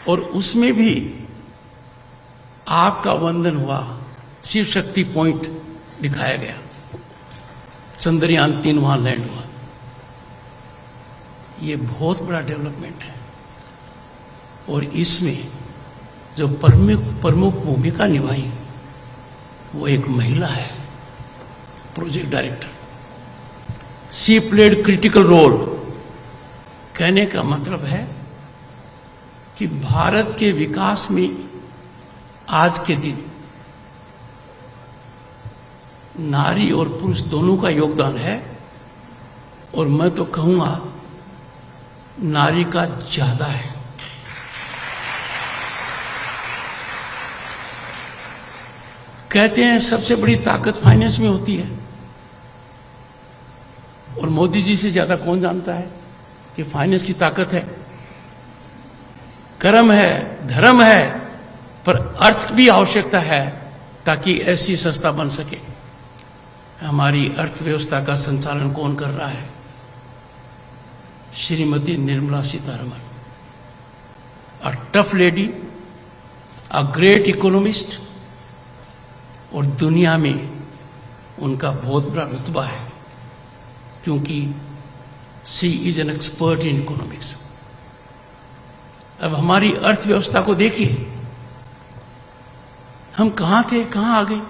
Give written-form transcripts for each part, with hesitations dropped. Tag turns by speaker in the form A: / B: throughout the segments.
A: और उसमें भी आपका वंदन हुआ, शिव शक्ति पॉइंट दिखाया गया, चंद्रयान 3 वहां लैंड हुआ। ये बहुत बड़ा डेवलपमेंट है और इसमें जो प्रमुख भूमिका निभाई वो एक महिला है, project director. She played critical role. कहने का मतलब है कि भारत के विकास में आज के दिन नारी और पुरुष दोनों का योगदान है और मैं तो कहूंगा नारी का ज्यादा है। कहते हैं सबसे बड़ी ताकत फाइनेंस में होती है और मोदी जी से ज्यादा कौन जानता है कि फाइनेंस की ताकत है। कर्म है, धर्म है, पर अर्थ भी आवश्यकता है ताकि ऐसी संस्था बन सके। हमारी अर्थव्यवस्था का संचालन कौन कर रहा है? Shrimati Nirmala Sitharaman, a tough lady, a great economist, और दुनिया में उनका बहुत बड़ा रुतबा है क्योंकि she is an expert in economics. अब हमारी अर्थव्यवस्था को देखिए, हम कहां थे, कहां आ गए।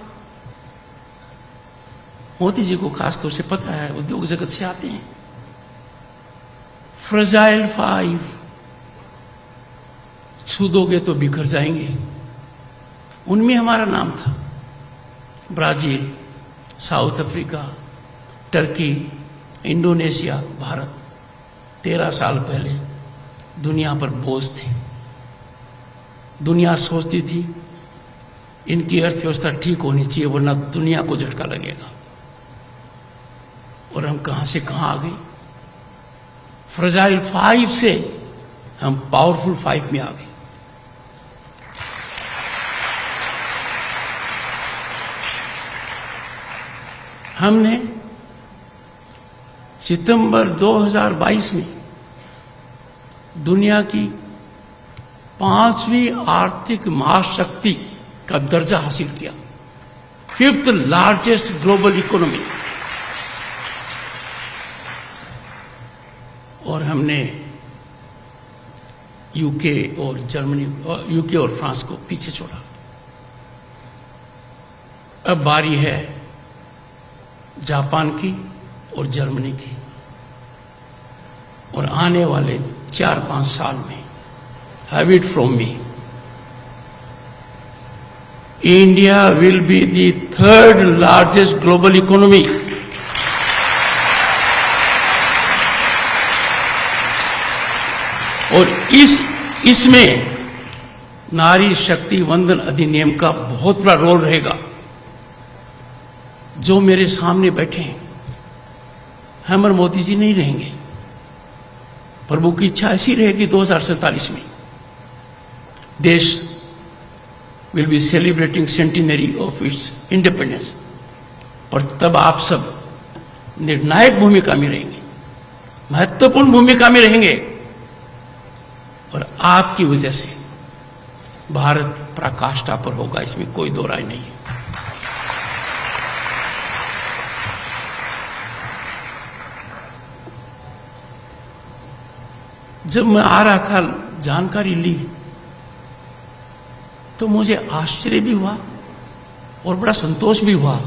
A: मोदी जी को खासतौर से पता है, उद्योग जगत से आते हैं। फ्रजाइल 5 छू दोगे तो बिखर जाएंगे, उनमें हमारा नाम था। Brazil, south Africa, Turkey, Indonesia, Bharat 13 साल पहले दुनिया पर बोझ थे। दुनिया सोचती थी इनकी अर्थव्यवस्था ठीक होनी चाहिए वरना दुनिया को झटका लगेगा, और हम कहां से कहां आ गए। फ्रजाइल 5 से हम पावरफुल 5 में आ गए। हमने सितंबर 2022 में दुनिया की 5वीं आर्थिक महाशक्ति का दर्जा हासिल किया, 5th लार्जेस्ट ग्लोबल इकोनॉमी। और हमने यूके और फ्रांस को पीछे छोड़ा। अब बारी है जापान की और जर्मनी की, और आने वाले 4-5 साल में, have it from me, India will be the 3rd largest global economy. और इसमें नारी शक्ति वंदन अधिनियम का बहुत बड़ा रोल रहेगा। जो मेरे सामने बैठे हैं, हमर मोदी जी नहीं रहेंगे। प्रभु की इच्छा ऐसी रहेगी 2047 में देश will be celebrating centenary of its independence, और तब आप सब निर्णायक भूमिका में रहेंगे, महत्वपूर्ण भूमिका में रहेंगे, और आपकी वजह से भारत पराकाष्ठा पर होगा, इसमें कोई दो राय नहीं है। जब मैं आ रहा था, जानकारी ली, तो मुझे आश्चर्य भी हुआ और बड़ा संतोष भी हुआ।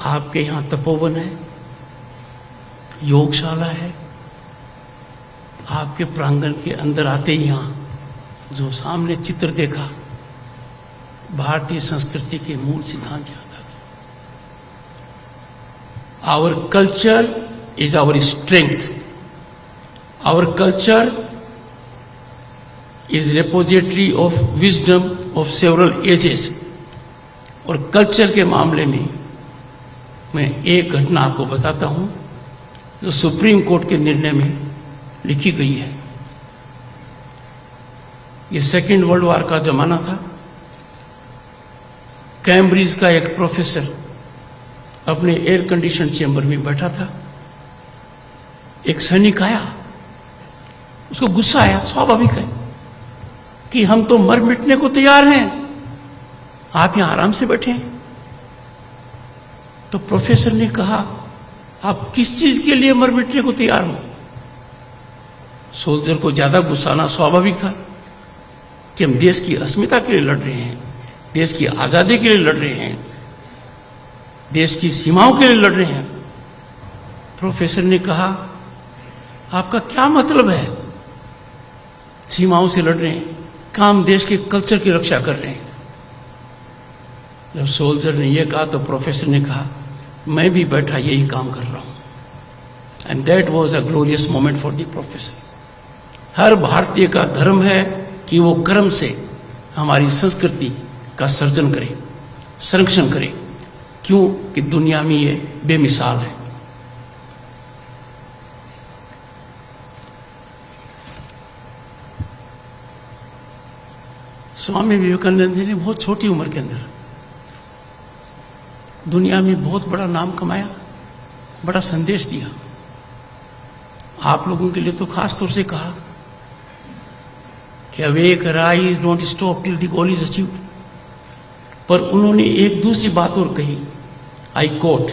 A: आपके यहां तपोवन है, योगशाला है, आपके प्रांगण के अंदर आते ही यहां जो सामने चित्र देखा, भारतीय संस्कृति के मूल सिद्धांत याद आ गए। Our culture is our strength, our culture is repository of wisdom of several ages. और कल्चर के मामले में मैं एक घटना आपको बताता हूं जो सुप्रीम कोर्ट के निर्णय में लिखी गई है। ये 2nd वर्ल्ड वॉर का जमाना था। कैम्ब्रिज का एक प्रोफेसर अपने एयर कंडीशन चेंबर में बैठा था। एक सैनिक आया, उसको गुस्सा आया, स्वाभाविक है, कि हम तो मर मिटने को तैयार हैं, आप यहां आराम से बैठे हैं। तो प्रोफेसर ने कहा, आप किस चीज के लिए मर मिटने को तैयार हो? सोल्जर को ज्यादा गुस्सा आना स्वाभाविक था कि हम देश की अस्मिता के लिए लड़ रहे हैं, देश की आजादी के लिए लड़ रहे हैं, देश की सीमाओं के लिए लड़ रहे हैं। प्रोफेसर ने कहा, आपका क्या मतलब है सीमाओं से लड़ रहे हैं, काम देश के कल्चर की रक्षा कर रहे हैं। जब सोल्जर ने यह कहा तो प्रोफेसर ने कहा, मैं भी बैठा यही काम कर रहा हूं। And that was a glorious moment for the professor. हर भारतीय का धर्म है कि वो कर्म से हमारी संस्कृति का सर्जन करे, संरक्षण करे, क्यों कि दुनिया में ये बेमिसाल है। स्वामी विवेकानंद जी ने बहुत छोटी उम्र के अंदर दुनिया में बहुत बड़ा नाम कमाया, बड़ा संदेश दिया। आप लोगों के लिए तो खास तौर से कहा कि awake arise don't stop till the goal is achieved. पर उन्होंने एक दूसरी बात और कही, I quote,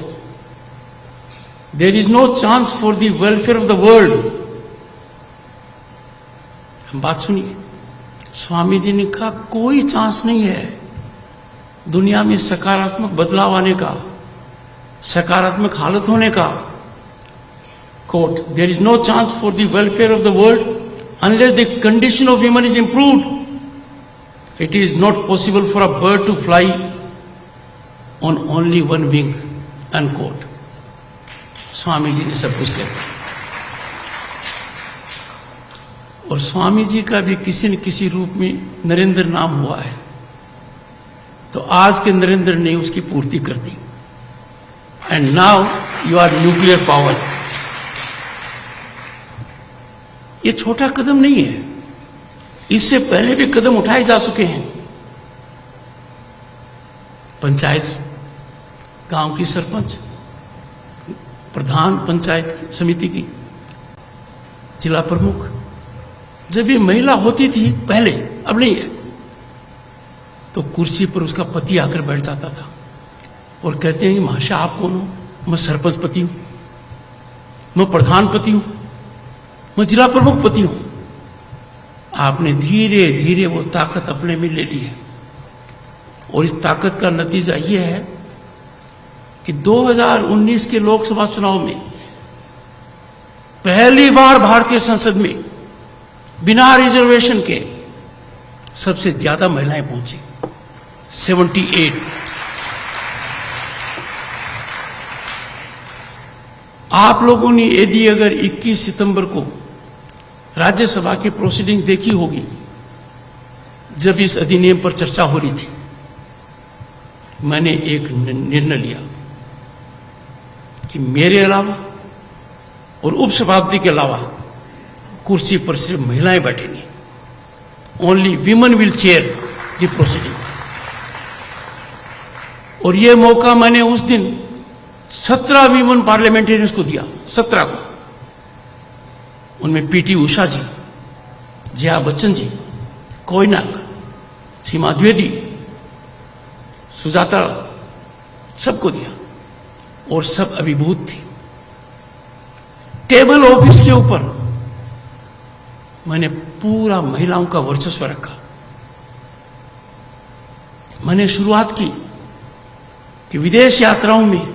A: there is no chance for the welfare of the world. बात सुनिए, स्वामी जी ने कहा कोई चांस नहीं है दुनिया में सकारात्मक बदलाव आने का, सकारात्मक हालत होने का। Quote, there is no chance for the welfare of the world unless the condition of human is improved. It is not possible for a bird to fly on only one wing. Unquote. Swami ji ने सब कुछ कह दिया। और स्वामी जी का भी किसी न किसी रूप में नरेंद्र नाम हुआ है, तो आज के नरेंद्र ने उसकी पूर्ति कर दी। And now you are nuclear power. ये छोटा कदम नहीं है, इससे पहले भी कदम उठाए जा चुके हैं। पंचायत, गांव की सरपंच, प्रधान पंचायत समिति की, जिला प्रमुख, जब ये महिला होती थी पहले, अब नहीं है, तो कुर्सी पर उसका पति आकर बैठ जाता था और कहते हैं कि महाशय आप कौन हो? मैं सरपंच पति हूं, मैं प्रधान पति हूं, मैं जिला प्रमुख पति हूं। आपने धीरे धीरे वो ताकत अपने में ले ली है। और इस ताकत का नतीजा ये है कि 2019 के लोकसभा चुनाव में पहली बार भारतीय संसद में बिना रिजर्वेशन के सबसे ज्यादा महिलाएं पहुंची, 78। आप लोगों ने यदि अगर 21 सितंबर को राज्यसभा की प्रोसीडिंग्स देखी होगी, जब इस अधिनियम पर चर्चा हो रही थी, मैंने एक निर्णय लिया कि मेरे अलावा और उपसभापति के अलावा कुर्सी पर सिर्फ महिलाएं बैठेंगी। Only women will chair the proceeding. और यह मौका मैंने उस दिन 17 वीमेन पार्लियामेंटेरियंस को दिया, 17 को। उनमें पीटी उषा जी, जया बच्चन जी, कोयनाक, सीमा द्विवेदी, सुजाता, सबको दिया और सब अभिभूत थी। टेबल ऑफिस के ऊपर मैंने पूरा महिलाओं का वर्चस्व रखा। मैंने शुरुआत की कि विदेश यात्राओं में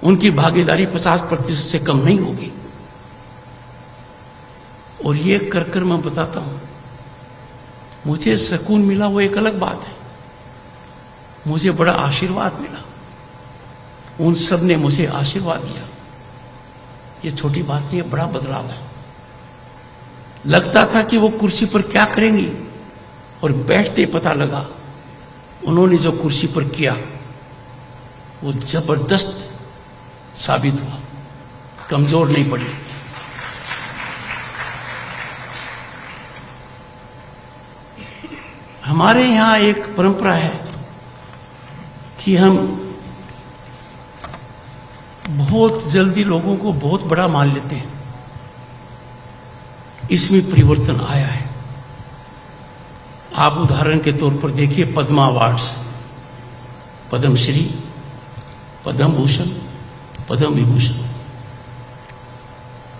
A: उनकी भागीदारी 50% से कम नहीं होगी। और ये कर कर मैं बताता हूं, मुझे सुकून मिला, वो एक अलग बात है। मुझे बड़ा आशीर्वाद मिला, उन सब ने मुझे आशीर्वाद दिया। ये छोटी बात नहीं है, बड़ा बदलाव है। लगता था कि वो कुर्सी पर क्या करेंगी, और बैठते पता लगा उन्होंने जो कुर्सी पर किया वो जबरदस्त साबित हुआ, कमजोर नहीं पड़ी। हमारे यहां एक परंपरा है कि हम बहुत जल्दी लोगों को बहुत बड़ा मान लेते हैं। इसमें परिवर्तन आया है। आप उदाहरण के तौर पर देखिए पद्मा अवार्ड्स, पद्मश्री, पद्म भूषण, पद्म विभूषण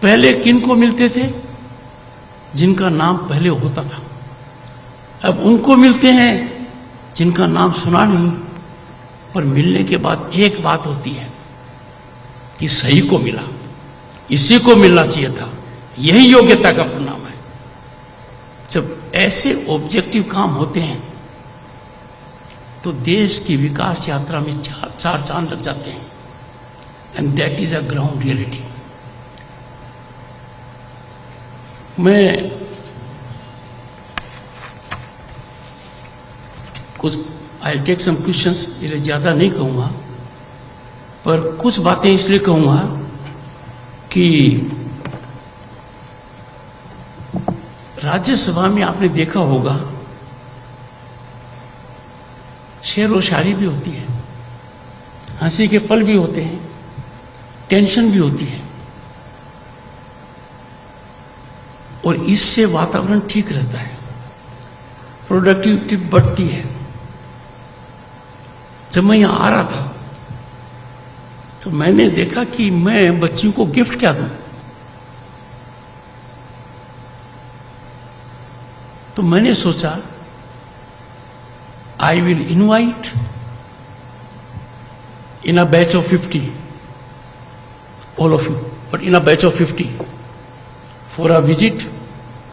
A: पहले किन को मिलते थे? जिनका नाम पहले होता था। अब उनको मिलते हैं जिनका नाम सुना नहीं, पर मिलने के बाद एक बात होती है कि सही को मिला, इसी को मिलना चाहिए था, यही योग्यता का परिणाम है। जब ऐसे ऑब्जेक्टिव काम होते हैं तो देश की विकास यात्रा में चार चांद लग जाते हैं, and that is a ground reality. मैं कुछ आई टेक सम क्वेश्चंस, इसलिए ज्यादा नहीं कहूंगा, पर कुछ बातें इसलिए कहूंगा कि राज्यसभा में आपने देखा होगा शेर व शायरी भी होती है, हंसी के पल भी होते हैं, टेंशन भी होती है, और इससे वातावरण ठीक रहता है, प्रोडक्टिविटी बढ़ती है। जब मैं यहां आ रहा था तो मैंने देखा कि मैं बच्चियों को गिफ्ट क्या दूं, तो मैंने सोचा I will invite in a batch of 50, all of you, but in a batch of 50 for a visit